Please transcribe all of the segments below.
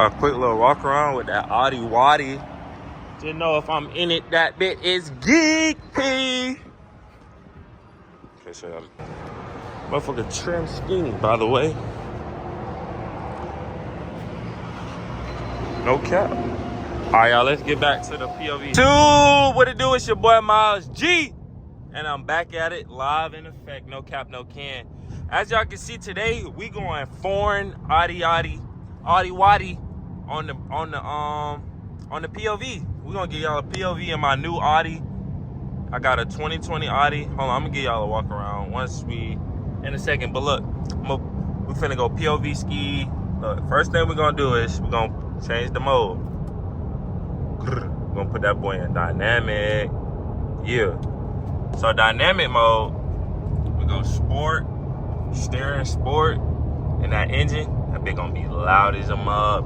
A quick little walk around with that Audi Waddy. Didn't know if I'm in it. That bit is geeky. Okay, so motherfucker trim scheme, by the way. No cap. All right, y'all, let's get back to the POV. Dude, what it do? It's your boy Miles G. And I'm back at it, live in effect. No cap, no can. As y'all can see today, we going foreign Audi Waddy on the POV. We're gonna give y'all a POV in my new Audi. I got a 2020 Audi. Hold on, I'm gonna give y'all a walk around once we in a second. But look, we finna go POV ski. Look, first thing we're gonna do is we're gonna change the mode. We're gonna put that boy in dynamic. Yeah. So dynamic mode, we go sport, steering sport, and that engine, that bitch gonna be loud as a mug.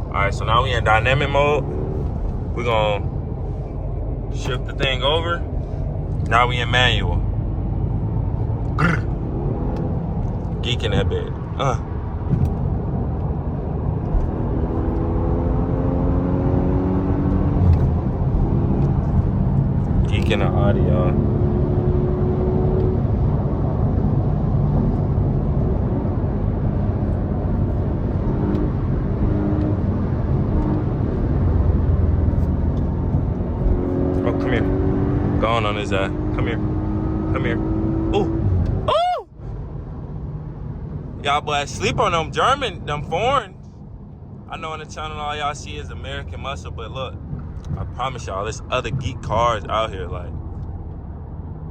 Alright, so now we in dynamic mode. We're gonna shift the thing over. Now we in manual. Geeking that bit. Geeking the audio. Come here. Go on his eye. Come here. Come here. Ooh. Ooh! Y'all boys sleep on them German, them foreign. I know on the channel all y'all see is American muscle, but look, I promise y'all, there's other geek cars out here. Like,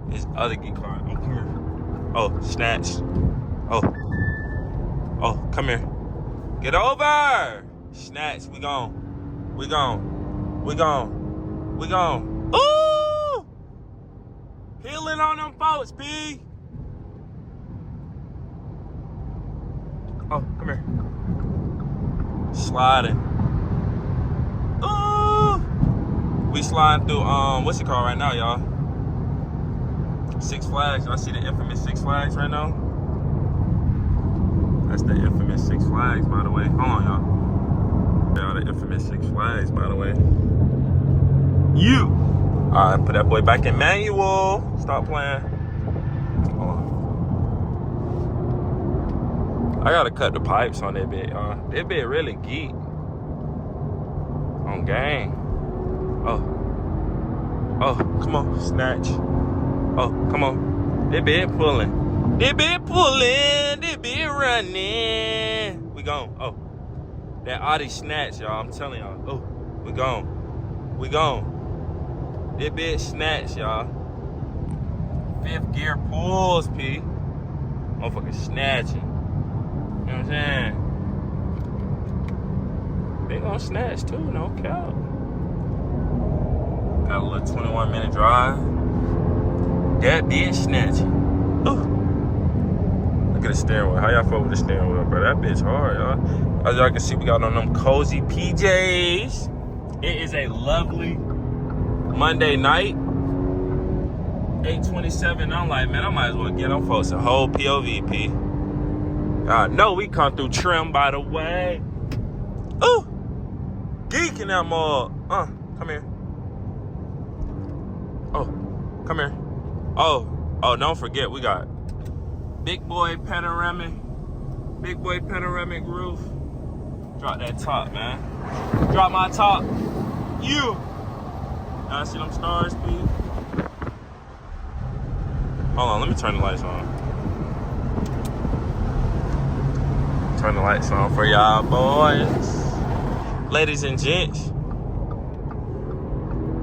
there's other geek cars. Oh, come here. Oh, snatch. Oh. Oh, come here. Get over! Snatch. We gone. We gone. We gone. We gone. Ooh! Healing on them folks, P. Oh, come here. Sliding. Ooh! We sliding through, what's it called right now, y'all? Six Flags. Y'all see the infamous Six Flags right now? That's the infamous Six Flags, by the way. Hold on, y'all. Y'all, the infamous Six Flags, by the way. You! Alright, put that boy back in manual. Stop playing. Hold on. I gotta cut the pipes on that bit, y'all. That bit really geek. On gang. Oh. Oh, come on, snatch. Oh, come on. That bit pulling. That bit pulling. That bit running. We gone. Oh. That Audi snatch, y'all. I'm telling y'all. Oh, we gone. We gone. That bitch snatch, y'all. Fifth gear pulls, P. Motherfucker snatching. You know what I'm saying? They gonna snatch too, no cap. Got a little 21-minute drive. That bitch snatching. Ooh. Look at the steering wheel. How y'all fuck with the steering wheel, bro? That bitch hard, y'all. As y'all can see, we got on them cozy PJs. It is a lovely Monday night, 8:27. I'm like, man, I might as well get them folks a whole POVP. I know we come through trim, by the way. Ooh, geeking that mug. Come here. Oh, come here. Oh, don't forget, we got big boy panoramic roof. Drop that top, man. Drop my top. You. Y'all see them stars, please? Hold on, let me turn the lights on. Turn the lights on for y'all boys. Ladies and gents.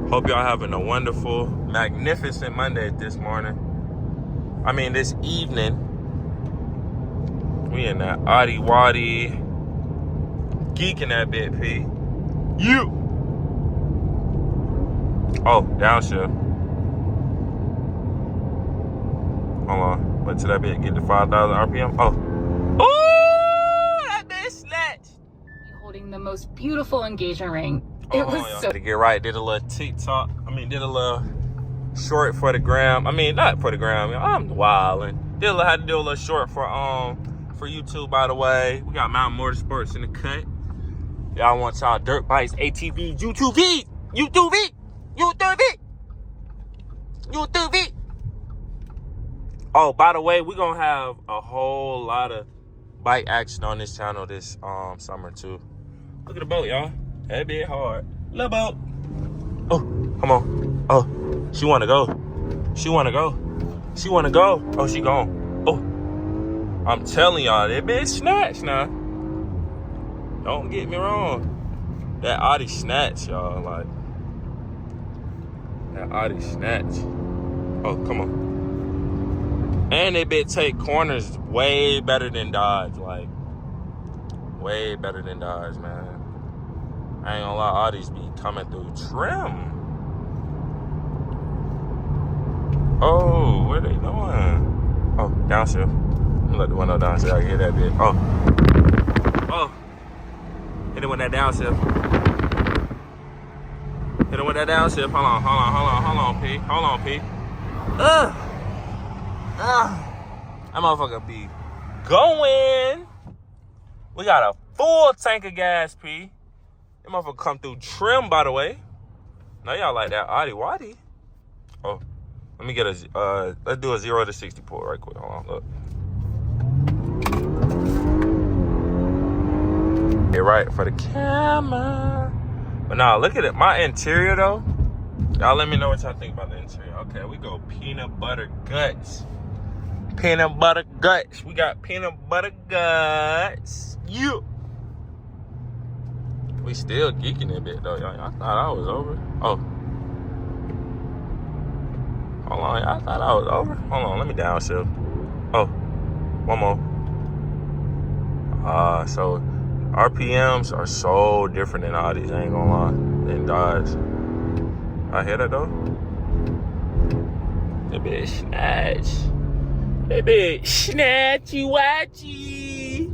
Hope y'all having a wonderful, magnificent Monday this morning. I mean, this evening. We in that Audi Waddy. Geeking that bit, P. You. Oh, downshift. Hold on. Wait till that bit get to 5,000 RPM. Oh. Ooh, that bitch snatched. Holding the most beautiful engagement ring. It was so. To get right, did a little TikTok. Did a little short for the gram. Not for the gram. I'm wildin'. Had to do a little short for YouTube, by the way. We got Mountain Motorsports in the cut. Y'all want y'all dirt bikes, ATV, U2V. Oh, by the way, we're gonna have a whole lot of bike action on this channel this summer too. Look at the boat, y'all. That bit hard. Little boat. Oh, come on. Oh, she wanna go. She wanna go. She wanna go. Oh, she gone. Oh, I'm telling y'all, that bitch snatched now. Don't get me wrong. That Audi snatch, y'all. Like, that Audi snatch. Oh, come on. And they bitch take corners way better than Dodge. Like, way better than Dodge, man. I ain't gonna lie, Audis be coming through trim. Oh, where they doing? Oh, downshift. I'm gonna let the window down so I can hear that bit. Oh. Oh. Hit it with that downshift. Hit it with that downshift. Hold on, P. Hold on, P. Ugh. That motherfucker be going. We got a full tank of gas, P. That motherfucker come through trim, by the way. Now y'all like that Audi Waddy. Oh, let me get a, let's do a 0 to 60 pull right quick. Hold on, look. Get right for the camera. But nah, look at it. My interior, though. Y'all let me know what y'all think about the interior. Okay, we go peanut butter guts. Peanut butter guts. We got peanut butter guts. You. We still geeking a bit though, y'all. I thought I was over. Oh. Hold on, y'all. I thought I was over. Hold on, let me downshift. Oh. One more. So RPMs are so different than Audis, I ain't gonna lie. Than Dodge. I hear that though? That bitch snatch. That bitch snatchy watchy.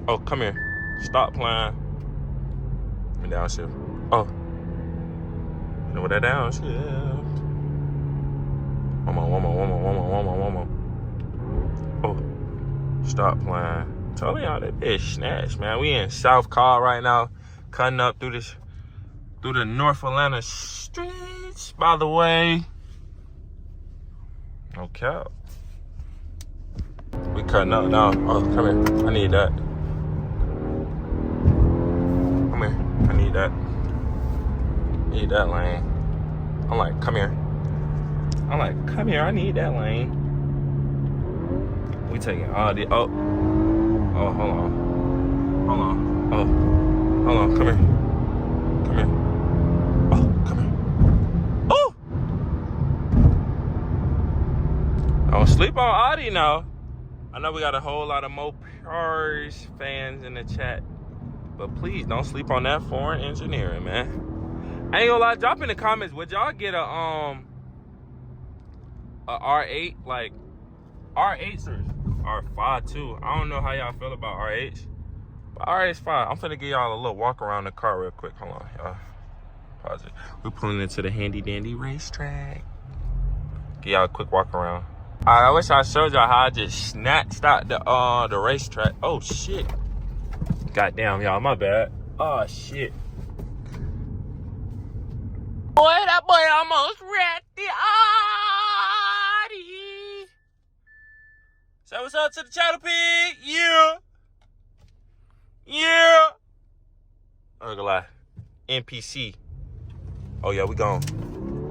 Oh, come here. Stop playing. Let me downshift. Oh. You know what that downshift? One more. Oh. Stop playing. I'm telling y'all that bitch snatch, man. We in South Car right now. Cutting up through the North Atlanta streets, by the way. No cap. We cutting up now. Oh, come here. I need that. Come here. I need that. Need that lane. I'm like, come here. I'm like, come here. I need that lane. We taking all the. Oh. Oh, hold on. Hold on. Oh. Hold on. Come here. Come here. Oh, come here. Oh! Don't sleep on Audi now. I know we got a whole lot of Mopars fans in the chat, but please don't sleep on that foreign engineering, man. I ain't gonna lie, drop in the comments, would y'all get a R8? Like, R8s are fire too. I don't know how y'all feel about R8s, but R8's fire. I'm finna give y'all a little walk around the car real quick. Hold on, y'all. Pause it. We're pulling into the handy dandy racetrack. Give y'all a quick walk around. I wish I showed y'all how I just snatched out the racetrack. Oh shit. Goddamn, y'all, my bad. Oh shit. Boy, that boy almost wrecked the Audi. Say what's up to the Chatter Pig. Yeah. Yeah. I'm gonna lie. NPC. Oh yeah, we gone.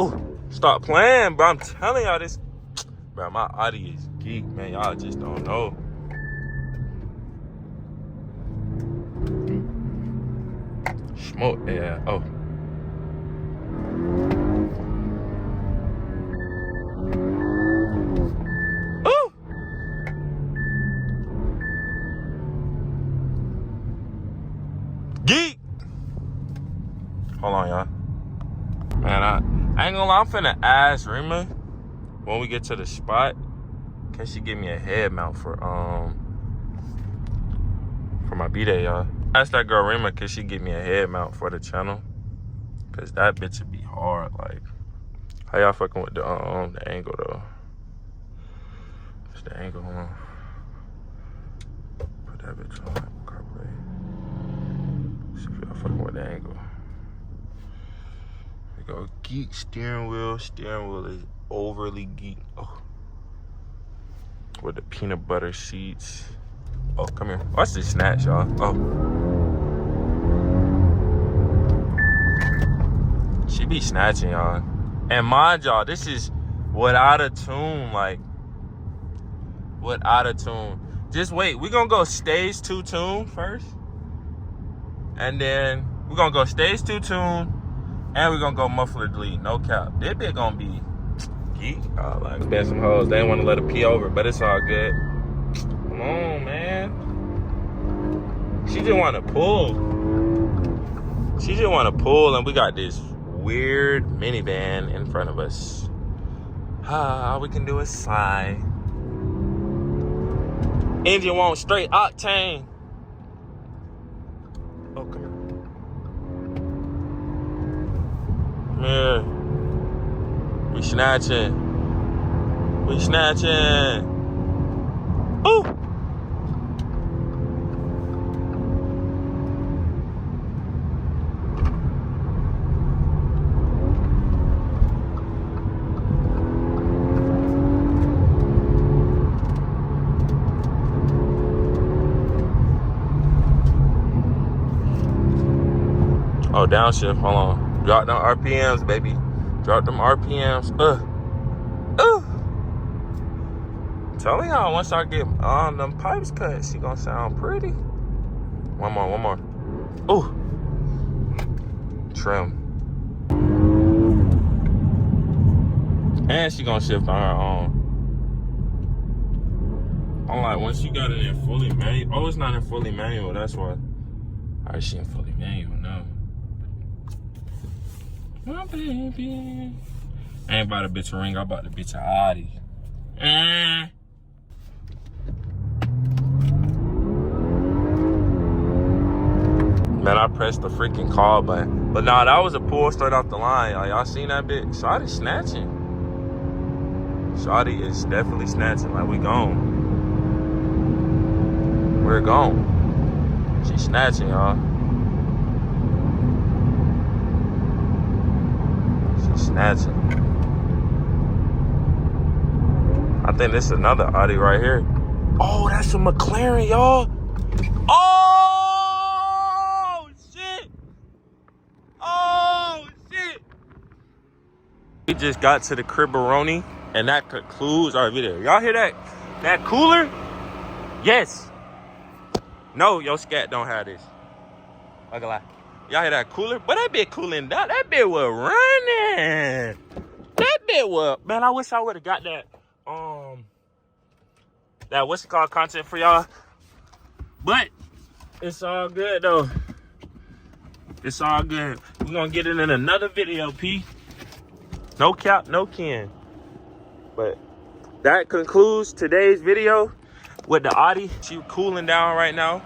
Oh, stop playing, bro. I'm telling y'all this. Bro, my Audi is geek, man. Y'all just don't know. Smoke, yeah. Oh. Ooh. Geek. Hold on, y'all. Man, I ain't gonna lie. I'm finna ask Rima when we get to the spot, can she give me a head mount for my B-Day, y'all? Ask that girl Rima, can she give me a head mount for the channel? Cause that bitch would be hard. Like, how y'all fucking with the angle though? What's the angle on? angle. There we go. Geek steering wheel. Steering wheel is overly geek. Oh. With the peanut butter seats. Oh, come here. Watch this snatch, y'all. Oh. She be snatching, y'all. And mind y'all, this is without a tune, like, without a tune. Just wait, we're gonna go stage 2 tune first. And then we're gonna go stage 2 tune. And we're gonna go muffler delete, no cap. This bit gonna be geek. Oh, like, been some hoes. They didn't want to let her pee over, but it's all good. Come on, man. She just want to pull. She just want to pull, and we got this weird minivan in front of us. All we can do is slide. Engine won't straight octane. Oh, come here. Come here. We snatching. We snatching. Ooh. Oh, downshift. Hold on. Drop them RPMs, baby. Drop them RPMs. Telling y'all, once I get them pipes cut, she gonna sound pretty. One more. Ooh. Trim. And she gonna shift on her own. I'm like, once you got it in fully manual. Oh, it's not in fully manual, that's why. Alright, she in fully manual now. My baby. I ain't about a bitch a ring, I bought the bitch a Audi. Man, I pressed the freaking call button. But nah, that was a pull straight off the line. Y'all seen that bitch? Shawty snatching. Shawty is definitely snatching. Like, we gone. We're gone. She's snatching, y'all. She's snatching. I think this is another Audi right here. Oh, that's a McLaren, y'all. Oh, shit. Oh, shit. We just got to the Cribberoni, and that concludes our video. Y'all hear that? That cooler? Yes. No, your scat don't have this. I gonna lie. Y'all hear that cooler? But that bit cooling down. That bit was running. That bit was, man, I wish I would have got that, that what's it called content for y'all. But it's all good though. It's all good. We're gonna get it in another video, P. No cap, no can. But that concludes today's video with the Audi. She cooling down right now.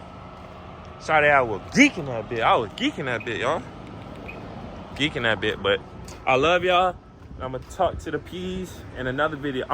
Sorry, I was geeking that bit. I was geeking that bit, y'all. Geeking that bit, but I love y'all. I'm gonna talk to the P's in another video.